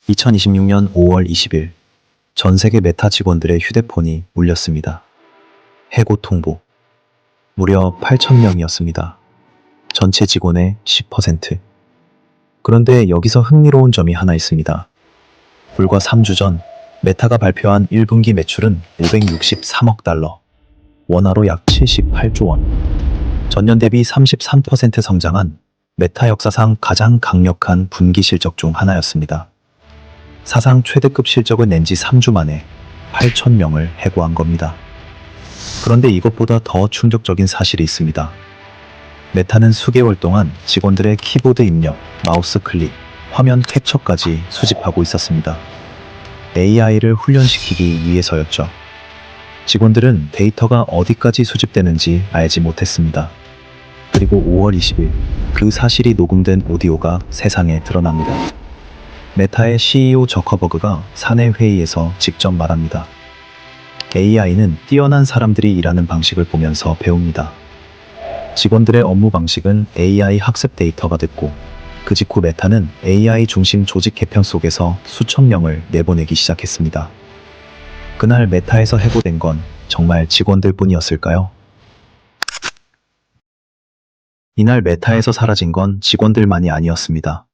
2026년 5월 20일 전 세계 메타 직원들의 휴대폰이 울렸습니다. 해고 통보. 무려 8,000명이었습니다. 전체 직원의 10%. 그런데 여기서 흥미로운 점이 하나 있습니다. 불과 3주 전 메타가 발표한 1분기 매출은 563억 달러, 원화로 약 78조 원. 전년 대비 33% 성장한 메타 역사상 가장 강력한 분기 실적 중 하나였습니다. 사상 최대급 실적을 낸 지 3주 만에 8,000명을 해고한 겁니다. 그런데 이것보다 더 충격적인 사실이 있습니다. 메타는 수개월 동안 직원들의 키보드 입력, 마우스 클릭, 화면 캡처까지 수집하고 있었습니다. AI를 훈련시키기 위해서였죠. 직원들은 데이터가 어디까지 수집되는지 알지 못했습니다. 그리고 5월 20일 그 사실이 녹음된 오디오가 세상에 드러납니다. 메타의 CEO 저커버그가 사내 회의에서 직접 말합니다. AI는 뛰어난 사람들이 일하는 방식을 보면서 배웁니다. 직원들의 업무 방식은 AI 학습 데이터가 됐고, 그 직후 메타는 AI 중심 조직 개편 속에서 수천 명을 내보내기 시작했습니다. 그날 메타에서 해고된 건 정말 직원들 뿐이었을까요? 이날 메타에서 사라진 건 직원들만이 아니었습니다.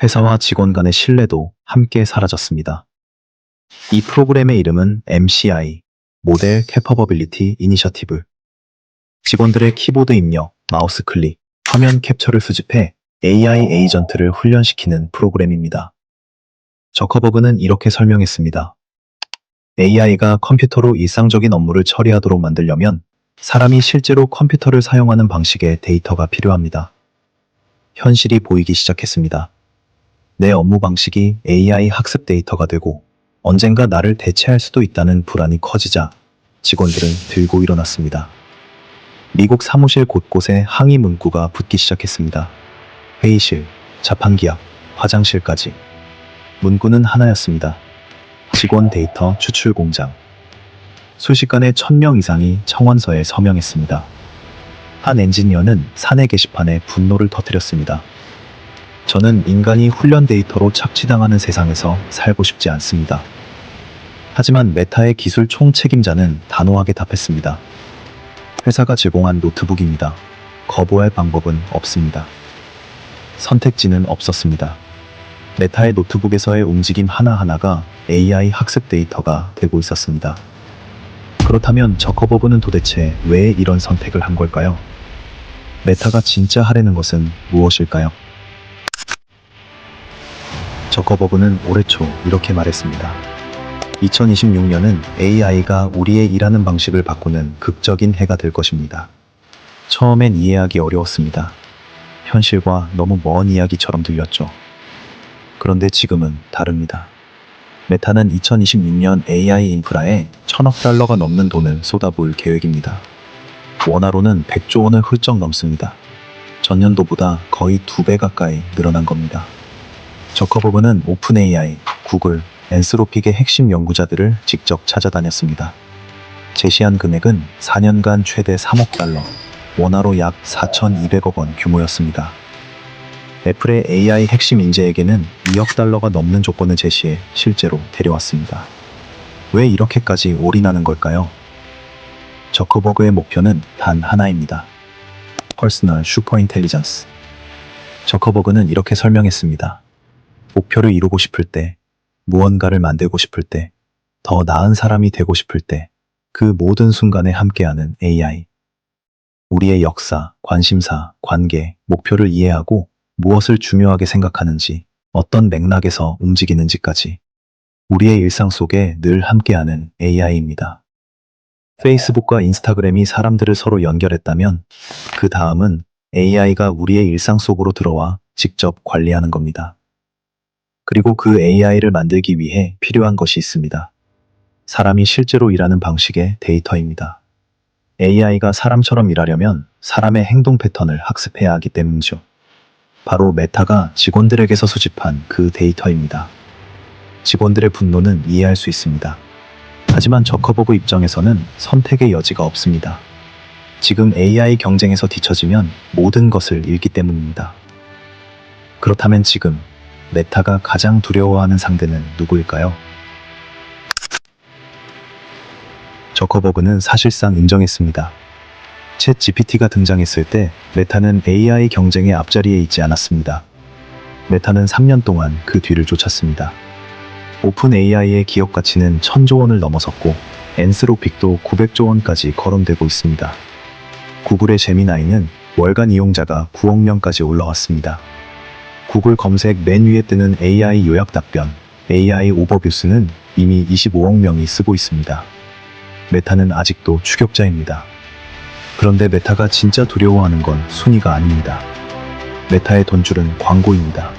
회사와 직원 간의 신뢰도 함께 사라졌습니다. 이 프로그램의 이름은 MCI, 모델 캐퍼버빌리티 이니셔티브. 직원들의 키보드 입력, 마우스 클릭, 화면 캡처를 수집해 AI 에이전트를 훈련시키는 프로그램입니다. 저커버그는 이렇게 설명했습니다. AI가 컴퓨터로 일상적인 업무를 처리하도록 만들려면 사람이 실제로 컴퓨터를 사용하는 방식의 데이터가 필요합니다. 현실이 보이기 시작했습니다. 내 업무 방식이 AI 학습 데이터가 되고 언젠가 나를 대체할 수도 있다는 불안이 커지자 직원들은 들고 일어났습니다. 미국 사무실 곳곳에 항의 문구가 붙기 시작했습니다. 회의실, 자판기 앞, 화장실까지. 문구는 하나였습니다. 직원 데이터 추출 공장. 순식간에 1,000명 이상이 청원서에 서명했습니다. 한 엔지니어는 사내 게시판에 분노를 터뜨렸습니다. 저는 인간이 훈련 데이터로 착취당하는 세상에서 살고 싶지 않습니다. 하지만 메타의 기술 총책임자는 단호하게 답했습니다. 회사가 제공한 노트북입니다. 거부할 방법은 없습니다. 선택지는 없었습니다. 메타의 노트북에서의 움직임 하나하나가 AI 학습 데이터가 되고 있었습니다. 그렇다면 저커버그는 도대체 왜 이런 선택을 한 걸까요? 메타가 진짜 하려는 것은 무엇일까요? 저커버그는 올해 초 이렇게 말했습니다. 2026년은 AI가 우리의 일하는 방식을 바꾸는 극적인 해가 될 것입니다. 처음엔 이해하기 어려웠습니다. 현실과 너무 먼 이야기처럼 들렸죠. 그런데 지금은 다릅니다. 메타는 2026년 AI 인프라에 1,000억 달러가 넘는 돈을 쏟아부을 계획입니다. 원화로는 100조 원을 훌쩍 넘습니다. 전년도보다 거의 2배 가까이 늘어난 겁니다. 저커버그는 오픈 AI, 구글, 엔스로픽의 핵심 연구자들을 직접 찾아다녔습니다. 제시한 금액은 4년간 최대 3억 달러, 원화로 약 4,200억 원 규모였습니다. 애플의 AI 핵심 인재에게는 2억 달러가 넘는 조건을 제시해 실제로 데려왔습니다. 왜 이렇게까지 올인하는 걸까요? 저커버그의 목표는 단 하나입니다. 퍼스널 슈퍼 인텔리전스. 저커버그는 이렇게 설명했습니다. 목표를 이루고 싶을 때, 무언가를 만들고 싶을 때, 더 나은 사람이 되고 싶을 때, 그 모든 순간에 함께하는 AI. 우리의 역사, 관심사, 관계, 목표를 이해하고 무엇을 중요하게 생각하는지, 어떤 맥락에서 움직이는지까지 우리의 일상 속에 늘 함께하는 AI입니다. 페이스북과 인스타그램이 사람들을 서로 연결했다면 그 다음은 AI가 우리의 일상 속으로 들어와 직접 관리하는 겁니다. 그리고 그 AI를 만들기 위해 필요한 것이 있습니다. 사람이 실제로 일하는 방식의 데이터입니다. AI가 사람처럼 일하려면 사람의 행동 패턴을 학습해야 하기 때문이죠. 바로 메타가 직원들에게서 수집한 그 데이터입니다. 직원들의 분노는 이해할 수 있습니다. 하지만 저커버그 입장에서는 선택의 여지가 없습니다. 지금 AI 경쟁에서 뒤처지면 모든 것을 잃기 때문입니다. 그렇다면 지금 메타가 가장 두려워하는 상대는 누구일까요? 저커버그는 사실상 인정했습니다. 챗 GPT가 등장했을 때 메타는 AI 경쟁의 앞자리에 있지 않았습니다. 메타는 3년 동안 그 뒤를 쫓았습니다. 오픈 AI의 기업 가치는 1000조 원을 넘어섰고 엔스로픽도 900조 원까지 거론되고 있습니다. 구글의 제미나이는 월간 이용자가 9억 명까지 올라왔습니다. 구글 검색 맨 위에 뜨는 AI 요약 답변, AI 오버뷰스는 이미 25억 명이 쓰고 있습니다. 메타는 아직도 추격자입니다. 그런데 메타가 진짜 두려워하는 건 순위가 아닙니다. 메타의 돈줄은 광고입니다.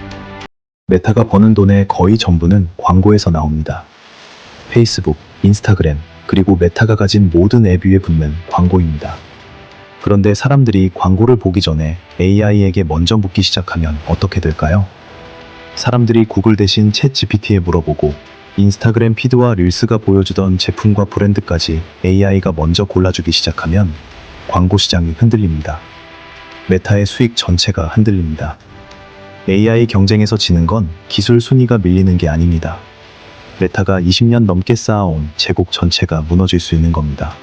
메타가 버는 돈의 거의 전부는 광고에서 나옵니다. 페이스북, 인스타그램, 그리고 메타가 가진 모든 앱 위에 붙는 광고입니다. 그런데 사람들이 광고를 보기 전에 AI에게 먼저 묻기 시작하면 어떻게 될까요? 사람들이 구글 대신 챗 GPT에 물어보고 인스타그램 피드와 릴스가 보여주던 제품과 브랜드까지 AI가 먼저 골라주기 시작하면 광고 시장이 흔들립니다. 메타의 수익 전체가 흔들립니다. AI 경쟁에서 지는 건 기술 순위가 밀리는 게 아닙니다. 메타가 20년 넘게 쌓아온 제국 전체가 무너질 수 있는 겁니다.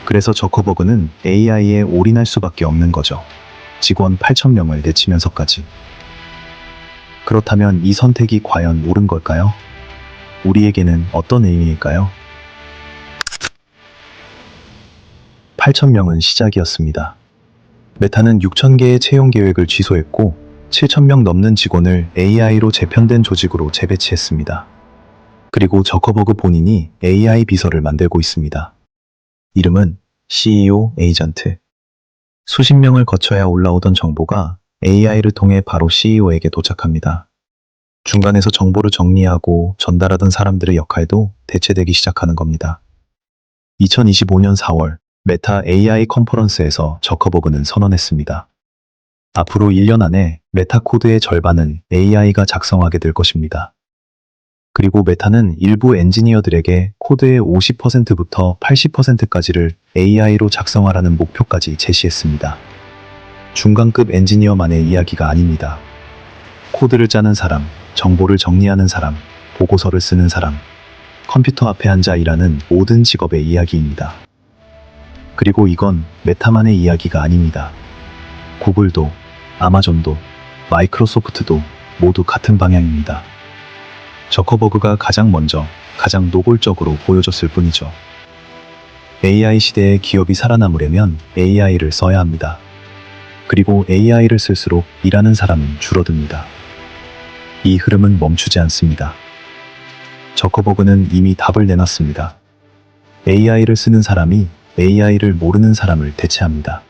그래서 저커버그는 AI에 올인할 수밖에 없는 거죠. 직원 8,000명을 내치면서까지. 그렇다면 이 선택이 과연 옳은 걸까요? 우리에게는 어떤 의미일까요? 8,000명은 시작이었습니다. 메타는 6,000개의 채용 계획을 취소했고 7,000명 넘는 직원을 AI로 재편된 조직으로 재배치했습니다. 그리고 저커버그 본인이 AI 비서를 만들고 있습니다. 이름은 CEO 에이전트. 수십 명을 거쳐야 올라오던 정보가 AI를 통해 바로 CEO에게 도착합니다. 중간에서 정보를 정리하고 전달하던 사람들의 역할도 대체되기 시작하는 겁니다. 2025년 4월 메타 AI 컨퍼런스에서 저커버그는 선언했습니다. 앞으로 1년 안에 메타 코드의 절반은 AI가 작성하게 될 것입니다. 그리고 메타는 일부 엔지니어들에게 코드의 50%부터 80%까지를 AI로 작성하라는 목표까지 제시했습니다. 중간급 엔지니어만의 이야기가 아닙니다. 코드를 짜는 사람, 정보를 정리하는 사람, 보고서를 쓰는 사람, 컴퓨터 앞에 앉아 일하는 모든 직업의 이야기입니다. 그리고 이건 메타만의 이야기가 아닙니다. 구글도, 아마존도, 마이크로소프트도 모두 같은 방향입니다. 저커버그가 가장 먼저, 가장 노골적으로 보여줬을 뿐이죠. AI 시대에 기업이 살아남으려면 AI를 써야 합니다. 그리고 AI를 쓸수록 일하는 사람은 줄어듭니다. 이 흐름은 멈추지 않습니다. 저커버그는 이미 답을 내놨습니다. AI를 쓰는 사람이 AI를 모르는 사람을 대체합니다.